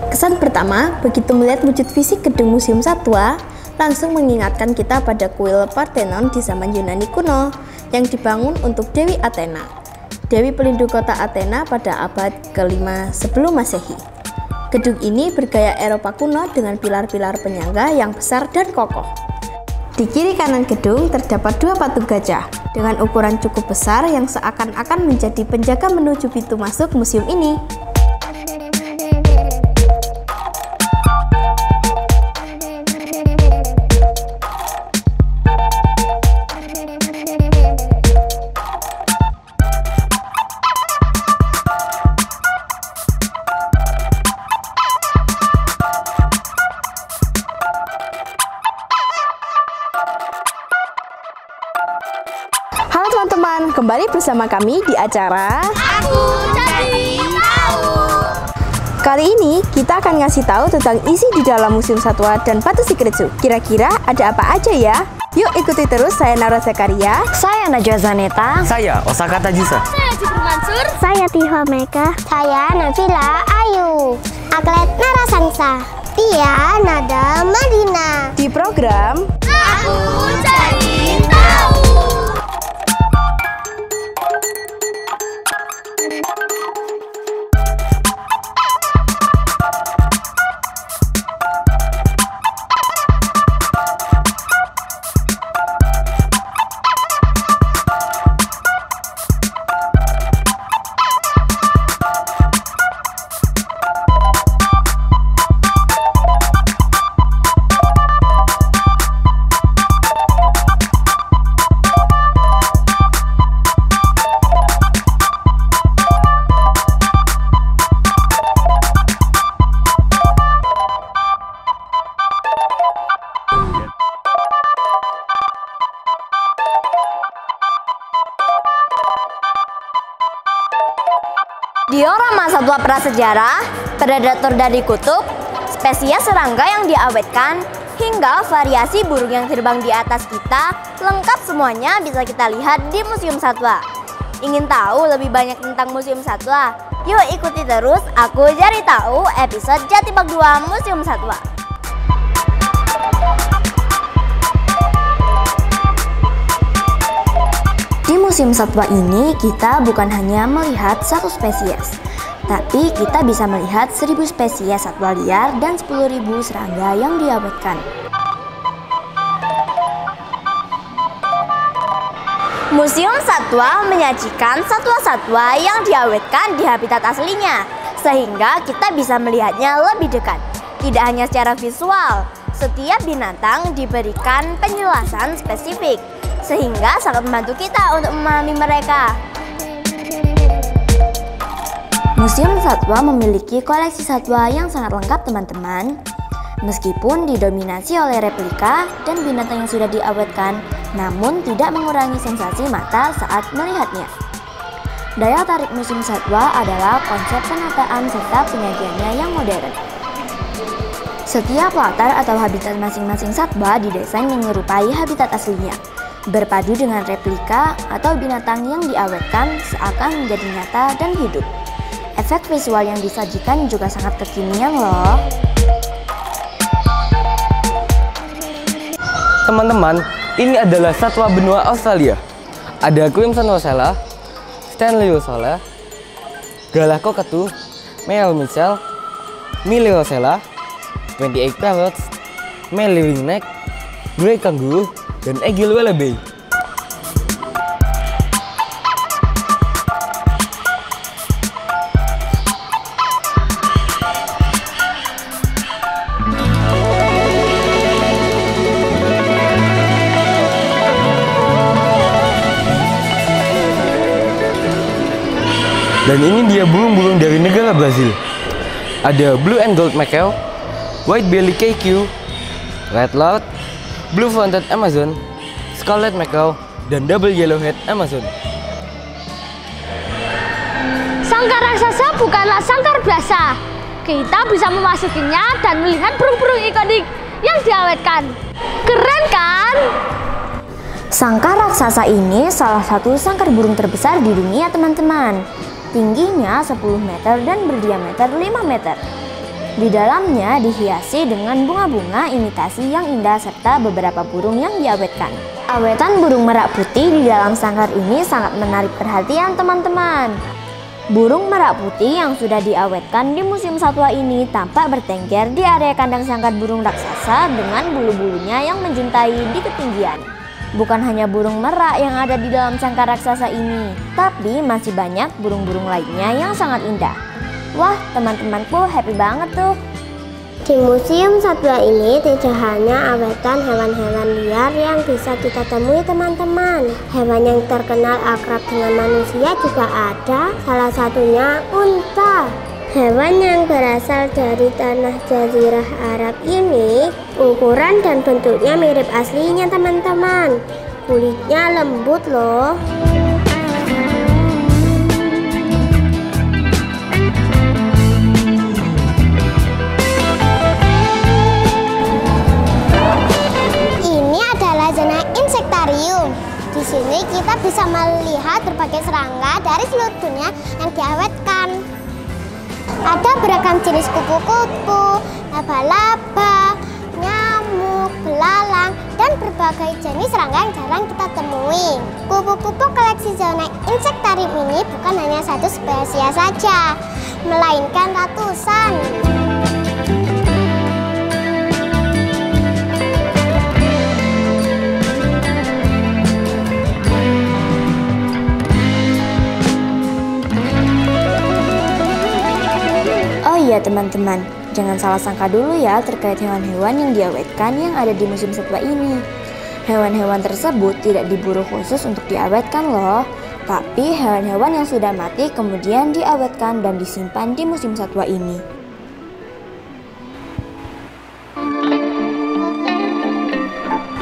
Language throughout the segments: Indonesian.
Kesan pertama, begitu melihat wujud fisik gedung Museum Satwa, langsung mengingatkan kita pada kuil Parthenon di zaman Yunani kuno yang dibangun untuk Dewi Athena, Dewi pelindung kota Athena pada abad ke-5 sebelum Masehi. Gedung ini bergaya Eropa kuno dengan pilar-pilar penyangga yang besar dan kokoh. Di kiri kanan gedung terdapat dua patung gajah dengan ukuran cukup besar yang seakan-akan menjadi penjaga menuju pintu masuk museum ini. Halo teman-teman, kembali bersama kami di acara Aku Jadi Tahu. Kali ini kita akan ngasih tahu tentang isi di dalam Museum Satwa dan Batu Secret Zoo. Kira-kira ada apa aja ya? Yuk ikuti terus, saya Nara Zakaria. Saya Najwa Zaneta. Saya Osaka Tajisa. Saya Jibril Mansur. Saya Tifa Meka. Saya Nabila Ayu. Atlet Nara Sansa. Tia Nada Madina. Di program Aku Jadi Tahu. Diorama satwa prasejarah, predator dari kutub, spesies serangga yang diawetkan, hingga variasi burung yang terbang di atas kita, lengkap semuanya bisa kita lihat di Museum Satwa. Ingin tahu lebih banyak tentang Museum Satwa? Yuk ikuti terus Aku Jadi Tahu episode Jatibak 2 Museum Satwa. Di Museum Satwa ini kita bukan hanya melihat satu spesies, tapi kita bisa melihat 1000 spesies satwa liar dan 10.000 serangga yang diawetkan. Museum Satwa menyajikan satwa-satwa yang diawetkan di habitat aslinya, sehingga kita bisa melihatnya lebih dekat. Tidak hanya secara visual, setiap binatang diberikan penjelasan spesifik, sehingga sangat membantu kita untuk memahami mereka. Museum Satwa memiliki koleksi satwa yang sangat lengkap teman-teman. Meskipun didominasi oleh replika dan binatang yang sudah diawetkan, namun tidak mengurangi sensasi mata saat melihatnya. Daya tarik Museum Satwa adalah konsep penataan serta penyajiannya yang modern. Setiap latar atau habitat masing-masing satwa didesain menyerupai habitat aslinya, berpadu dengan replika atau binatang yang diawetkan seakan menjadi nyata dan hidup. Efek visual yang disajikan juga sangat kekinian loh. Teman-teman, ini adalah satwa benua Australia. Ada Crimson Rosella, Stanley Rosella, Galah Cockatoo, Mel Mitchell, Millie Rosella, 28 Parrots, Melly Ringneck, Grey Kangaroo, dan Eagle Wallaby. Dan ini dia burung-burung dari negara Brazil. Ada Blue and Gold Macaw, White Belly KQ, Red Loud, Blue Fronted Amazon, Scarlet Macaw, dan Double Yellowhead Amazon. Sangkar raksasa bukanlah sangkar biasa. Kita bisa memasukinya dan melihat burung-burung ikonik yang diawetkan. Keren kan? Sangkar raksasa ini salah satu sangkar burung terbesar di dunia, teman-teman. tingginya 10 meter dan berdiameter 5 meter. Di dalamnya dihiasi dengan bunga-bunga imitasi yang indah serta beberapa burung yang diawetkan. Awetan burung merak putih di dalam sangkar ini sangat menarik perhatian teman-teman. Burung merak putih yang sudah diawetkan di Museum Satwa ini tampak bertengger di area kandang sangkar burung raksasa dengan bulu-bulunya yang menjuntai di ketinggian. Bukan hanya burung merak yang ada di dalam sangkar raksasa ini, tapi masih banyak burung-burung lainnya yang sangat indah. Wah, teman-temanku happy banget tuh. Di Museum Satwa ini tidak hanya awetan hewan-hewan liar yang bisa kita temui teman-teman. Hewan yang terkenal akrab dengan manusia juga ada, salah satunya unta. Hewan yang berasal dari tanah Jazirah Arab ini, ukuran dan bentuknya mirip aslinya teman-teman. Kulitnya lembut loh. Di sini kita bisa melihat berbagai serangga dari seluruh dunia yang diawetkan. Ada beragam jenis kupu-kupu, laba-laba, nyamuk, belalang, dan berbagai jenis serangga yang jarang kita temui. Kupu-kupu koleksi zona insektarium ini bukan hanya satu spesies saja, melainkan ratusan. Ya teman-teman, jangan salah sangka dulu ya terkait hewan-hewan yang diawetkan yang ada di Museum Satwa ini. Hewan-hewan tersebut tidak diburu khusus untuk diawetkan loh, tapi hewan-hewan yang sudah mati kemudian diawetkan dan disimpan di Museum Satwa ini.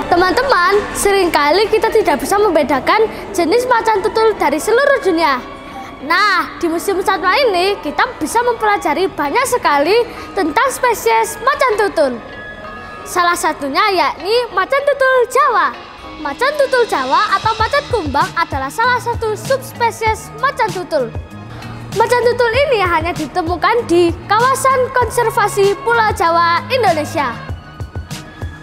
Teman-teman, seringkali kita tidak bisa membedakan jenis macan tutul dari seluruh dunia. Nah, di Museum Satwa ini kita bisa mempelajari banyak sekali tentang spesies macan tutul. Salah satunya yakni macan tutul Jawa. Macan tutul Jawa atau macan kumbang adalah salah satu subspesies macan tutul. Macan tutul ini hanya ditemukan di kawasan konservasi Pulau Jawa, Indonesia.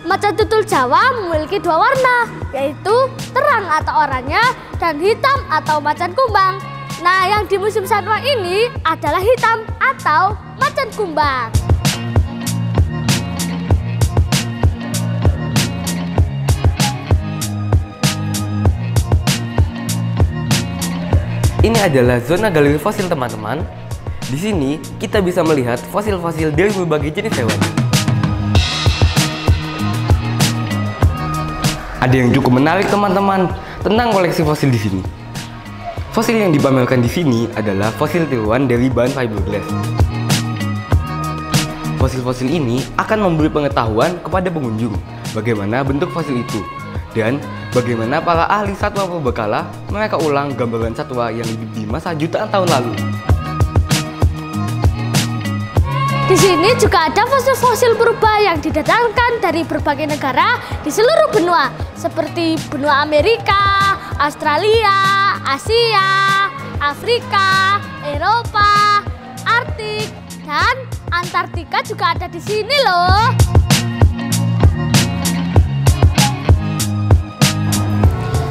Macan tutul Jawa memiliki dua warna, yaitu terang atau oranye dan hitam atau macan kumbang. Nah, yang di Museum Satwa ini adalah hitam atau macan kumbang. Ini adalah zona galeri fosil teman-teman. Di sini kita bisa melihat fosil-fosil dari berbagai jenis hewan. Ada yang cukup menarik teman-teman tentang koleksi fosil di sini. Fosil yang dipamerkan di sini adalah fosil tiruan dari bahan fiberglass. Fosil-fosil ini akan memberi pengetahuan kepada pengunjung bagaimana bentuk fosil itu dan bagaimana para ahli satwa purbakala mereka ulang gambaran satwa yang hidup di masa jutaan tahun lalu. Di sini juga ada fosil-fosil purba yang didatangkan dari berbagai negara di seluruh benua, seperti benua Amerika, Australia, Asia, Afrika, Eropa, Arktik, dan Antartika juga ada di sini loh.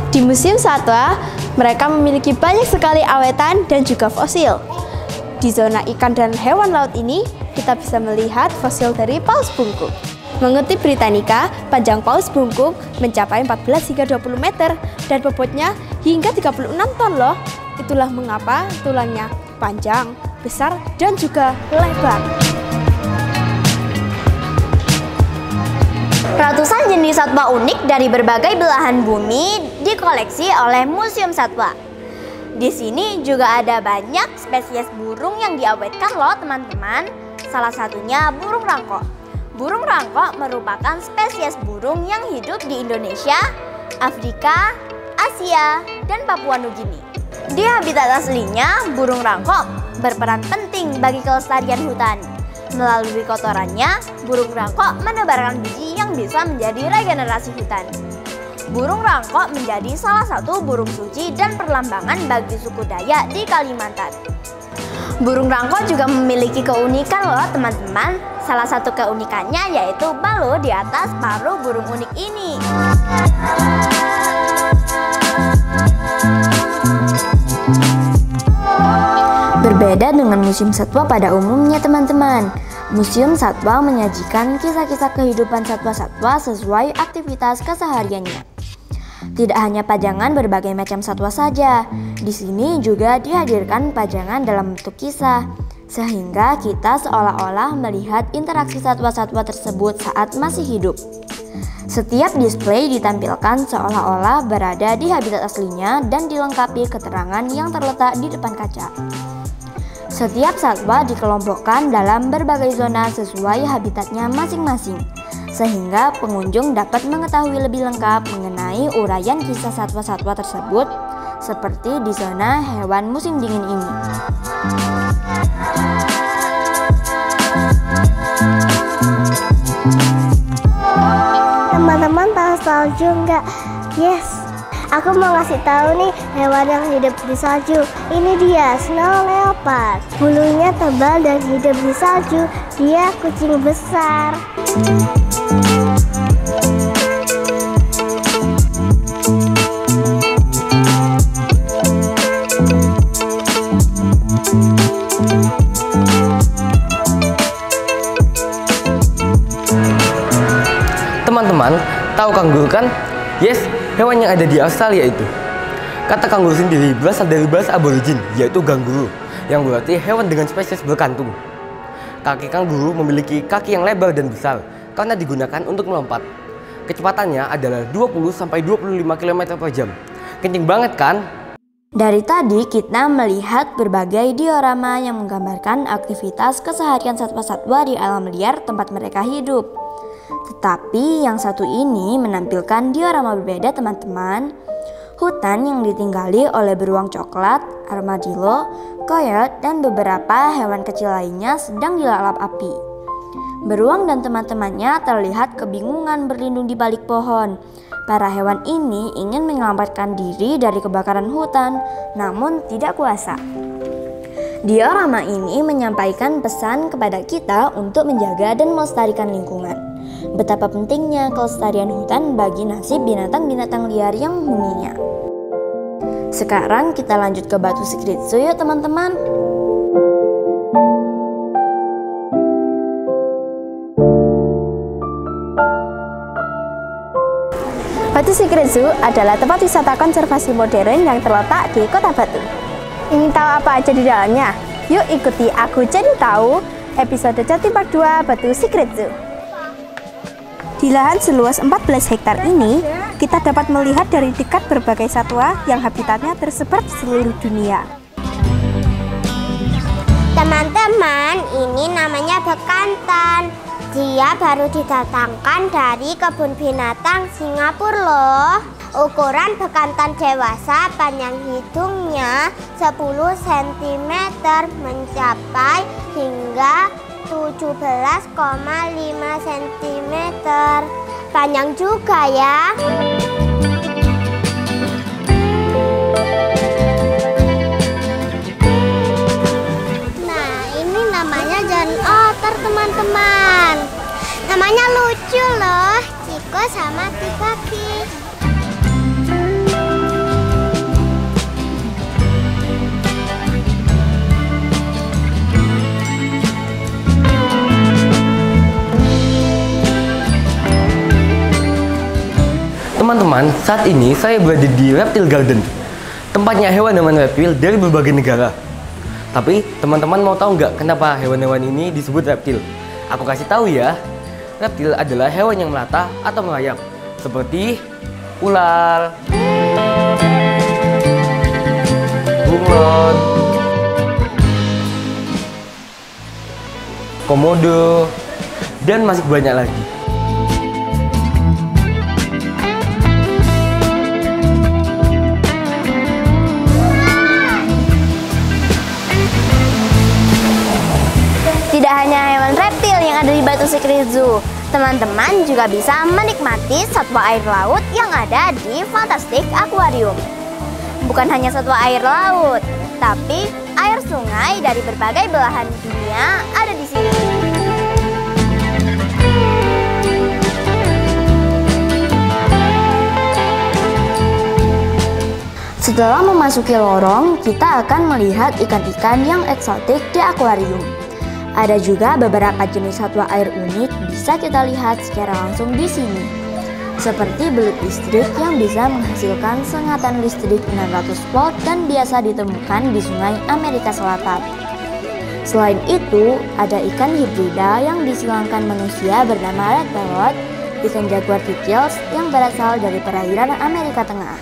Di Museum Satwa, mereka memiliki banyak sekali awetan dan juga fosil. Di zona ikan dan hewan laut ini, kita bisa melihat fosil dari paus bungkuk. Mengutip Britannica, panjang paus bungkuk mencapai 14 hingga 20 meter dan bobotnya hingga 36 ton loh. Itulah mengapa tulangnya panjang, besar, dan juga lebar. Ratusan jenis satwa unik dari berbagai belahan bumi dikoleksi oleh Museum Satwa. Di sini juga ada banyak spesies burung yang diawetkan loh teman-teman. Salah satunya burung rangkok. Burung rangkok merupakan spesies burung yang hidup di Indonesia, Afrika, Asia, dan Papua Nugini. Di habitat aslinya, burung rangkok berperan penting bagi kelestarian hutan. Melalui kotorannya, burung rangkok menebarkan biji yang bisa menjadi regenerasi hutan. Burung rangkok menjadi salah satu burung suci dan perlambangan bagi suku Dayak di Kalimantan. Burung rangkok juga memiliki keunikan loh teman-teman. Salah satu keunikannya yaitu balo di atas paruh burung unik ini. Berbeda dengan Museum Satwa pada umumnya teman-teman, Museum Satwa menyajikan kisah-kisah kehidupan satwa-satwa sesuai aktivitas kesehariannya. Tidak hanya pajangan berbagai macam satwa saja, di sini juga dihadirkan pajangan dalam bentuk kisah, sehingga kita seolah-olah melihat interaksi satwa-satwa tersebut saat masih hidup. Setiap display ditampilkan seolah-olah berada di habitat aslinya dan dilengkapi keterangan yang terletak di depan kaca. Setiap satwa dikelompokkan dalam berbagai zona sesuai habitatnya masing-masing, sehingga pengunjung dapat mengetahui lebih lengkap mengenai uraian kisah satwa-satwa tersebut, seperti di zona hewan musim dingin ini. Teman-teman tahu salju nggak? Yes, aku mau ngasih tahu nih hewan yang hidup di salju. Ini dia snow leopard. Bulunya tebal dan hidup di salju. Dia kucing besar. Teman-teman, tahu kanguru kan? Yes, hewan yang ada di Australia itu. Kata kanguru sendiri berasal dari bahasa aborigin, yaitu ganguru, yang berarti hewan dengan spesies berkantung. Kaki kanguru memiliki kaki yang lebar dan besar karena digunakan untuk melompat. Kecepatannya adalah 20-25 km per jam. Kenceng banget kan? Dari tadi kita melihat berbagai diorama yang menggambarkan aktivitas keseharian satwa-satwa di alam liar tempat mereka hidup. Tetapi yang satu ini menampilkan diorama berbeda teman-teman. Hutan yang ditinggali oleh beruang coklat, armadillo, coyote, dan beberapa hewan kecil lainnya sedang dilalap api. Beruang dan teman-temannya terlihat kebingungan berlindung di balik pohon. Para hewan ini ingin menyelamatkan diri dari kebakaran hutan, namun tidak kuasa. Diorama ini menyampaikan pesan kepada kita untuk menjaga dan melestarikan lingkungan. Betapa pentingnya kelestarian hutan bagi nasib binatang-binatang liar yang menghuninya. Sekarang kita lanjut ke Batu Shikritsu yuk teman-teman. Batu Shikritsu adalah tempat wisata konservasi modern yang terletak di Kota Batu. Ingin tahu apa aja di dalamnya? Yuk ikuti aku jadi tahu episode Jatim Park 2 Batu Shikritsu. Di lahan seluas 14 hektar ini, kita dapat melihat dari dekat berbagai satwa yang habitatnya tersebar di seluruh dunia. Teman-teman, ini namanya bekantan. Dia baru didatangkan dari kebun binatang Singapura loh. Ukuran bekantan dewasa panjang hidungnya 10 cm mencapai hingga 17,5 cm. Panjang juga ya. Nah, ini namanya jan otter teman-teman. Namanya lucu loh, Ciko sama Kibaki. Teman-teman, saat ini saya berada di Reptile Garden, tempatnya hewan-hewan reptil dari berbagai negara. Tapi teman-teman mau tahu nggak kenapa hewan-hewan ini disebut reptil? Aku kasih tahu ya. Reptil adalah hewan yang melata atau merayap, seperti ular, bunglon, komodo, dan masih banyak lagi. Tidak hanya hewan reptil yang ada di Batu Shikritsu, Teman-teman juga bisa menikmati satwa air laut yang ada di Fantastic Aquarium. Bukan hanya satwa air laut, tapi air sungai dari berbagai belahan dunia ada di sini. Setelah memasuki lorong, kita akan melihat ikan-ikan yang eksotik di akuarium. Ada juga beberapa jenis satwa air unik bisa kita lihat secara langsung di sini. Seperti belut listrik yang bisa menghasilkan sengatan listrik 600 volt dan biasa ditemukan di sungai Amerika Selatan. Selain itu, ada ikan hibrida yang disilangkan manusia bernama red parrot, ikan jaguar kikil yang berasal dari perairan Amerika Tengah.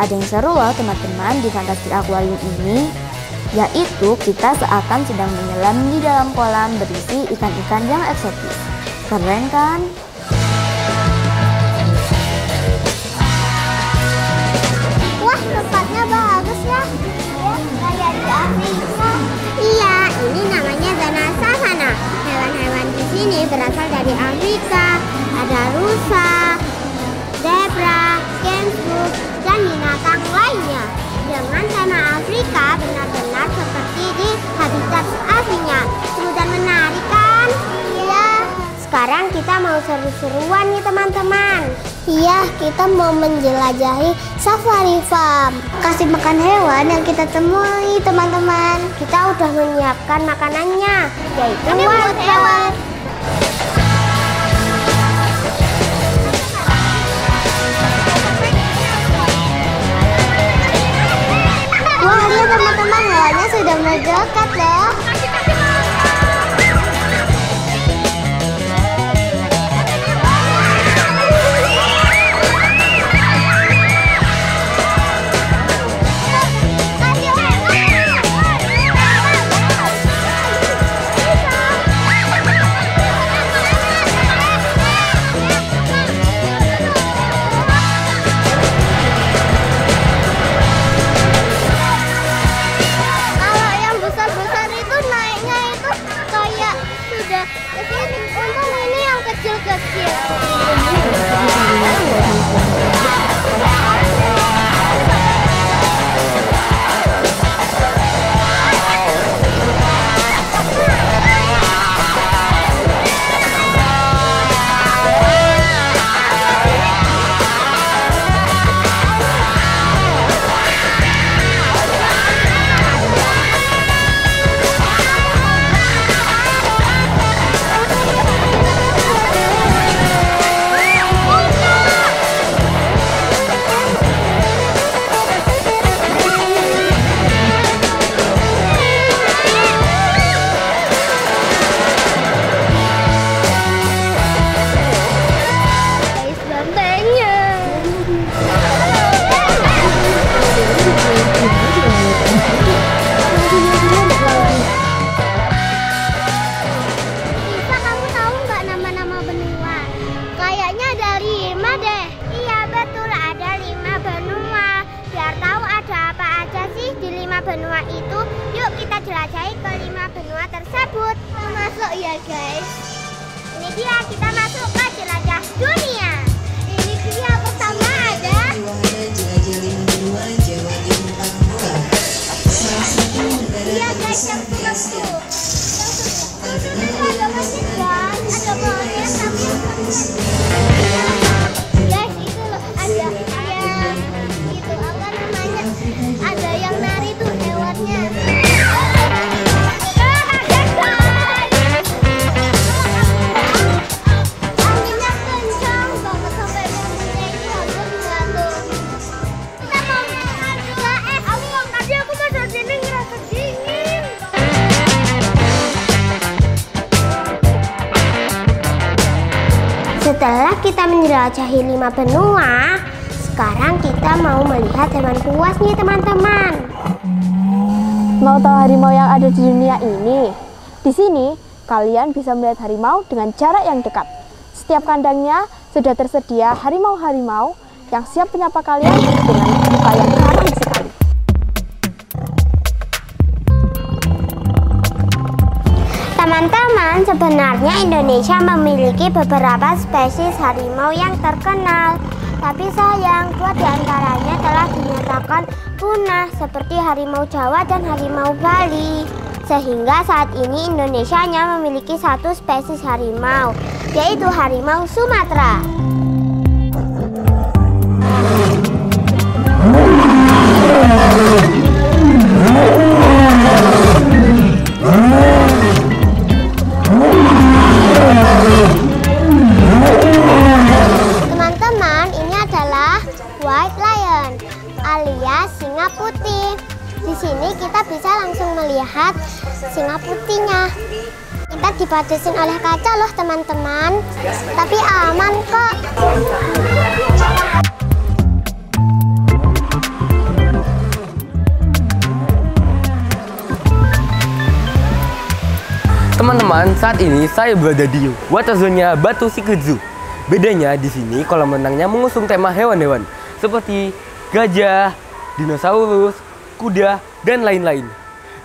Ada yang seru loh teman-teman di Fantastic Aquarium ini, yaitu kita seakan sedang menyelam di dalam kolam berisi ikan-ikan yang eksotis. Keren kan? Wah, tempatnya bagus ya. Kayak di Afrika. Iya, ini namanya Danau Savana. Hewan-hewan di sini berasal dari Afrika. Ada rusa, zebra, kenguru, dan binatang lainnya. Dengan tema Afrika benar-benar seperti di habitat aslinya. Seru dan menarik kan? Iya. Sekarang kita mau seru-seruan nih teman-teman. Iya, kita mau menjelajahi safari farm. Kasih makan hewan yang kita temui teman-teman. Kita udah menyiapkan makanannya, yaitu wortel. Wah, lihat teman-teman, hewannya sudah mendekat loh. Benua itu, yuk kita jelajahi ke-5 benua tersebut. Masuk ya guys. Ini dia, kita masuk ke jelajah dunia. Ini dia, pertama ada jelajah 5 benua Jawa Timur Papua. Salah satu negara terbesar di Asia. Ada masjid kan, ada pohonnya tapi guys itu loh, ada itu apa namanya? Ada yang nari tuh hewannya. Anginnya kencang banget sampai bumbunya itu hampir jatuh. Kita mau makan juga. Tadi aku masuk sini ngerasa dingin. Setelah kita menjelajahi 5 benua, sekarang kita mau melihat hewan buas nih teman-teman. Mau tahu harimau yang ada di dunia ini? Di sini, kalian bisa melihat harimau dengan jarak yang dekat. Setiap kandangnya sudah tersedia harimau-harimau yang siap menyapa kalian dengan muka yang garang sekali. Teman-teman, sebenarnya Indonesia memiliki beberapa spesies harimau yang terkenal. Tapi sayang, 2 diantaranya telah dinyatakan punah seperti harimau Jawa dan harimau Bali. Sehingga saat ini Indonesia hanya memiliki 1 spesies harimau, yaitu harimau Sumatera. Teman-teman, ini adalah white lion alias singa putih. Di sini kita bisa langsung melihat singa putihnya. Kita dibatasin oleh kaca loh teman-teman, tapi aman kok. Teman-teman, saat ini saya berada di Water Zone-nya Batu Secret Zoo. Bedanya di sini kolam renangnya mengusung tema hewan-hewan seperti gajah, dinosaurus, kuda, dan lain-lain.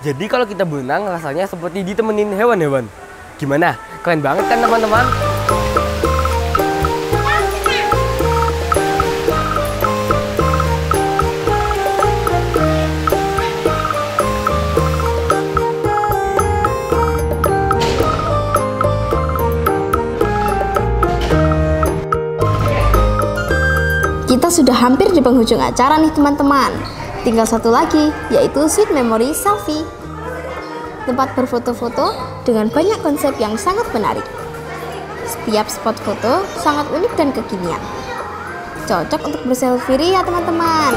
Jadi kalau kita berenang rasanya seperti ditemenin hewan-hewan. Gimana? Keren banget kan teman-teman? Kita sudah hampir di penghujung acara nih teman-teman. Tinggal satu lagi, yaitu Sweet Memory Selfie. Tempat berfoto-foto dengan banyak konsep yang sangat menarik. Setiap spot foto sangat unik dan kekinian. Cocok untuk berselfie ya teman-teman.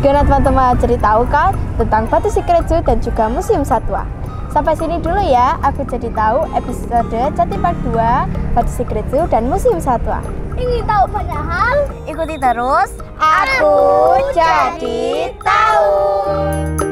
Gimana teman-teman, jadi tahu kan tentang Batu Secret Zoo dan juga Museum Satwa? Sampai sini dulu ya, aku jadi tahu episode Jati Part 2 Batu Secret Zoo dan Museum Satwa. Ingin tahu banyak hal? Ikuti terus. Aku jadi tahu.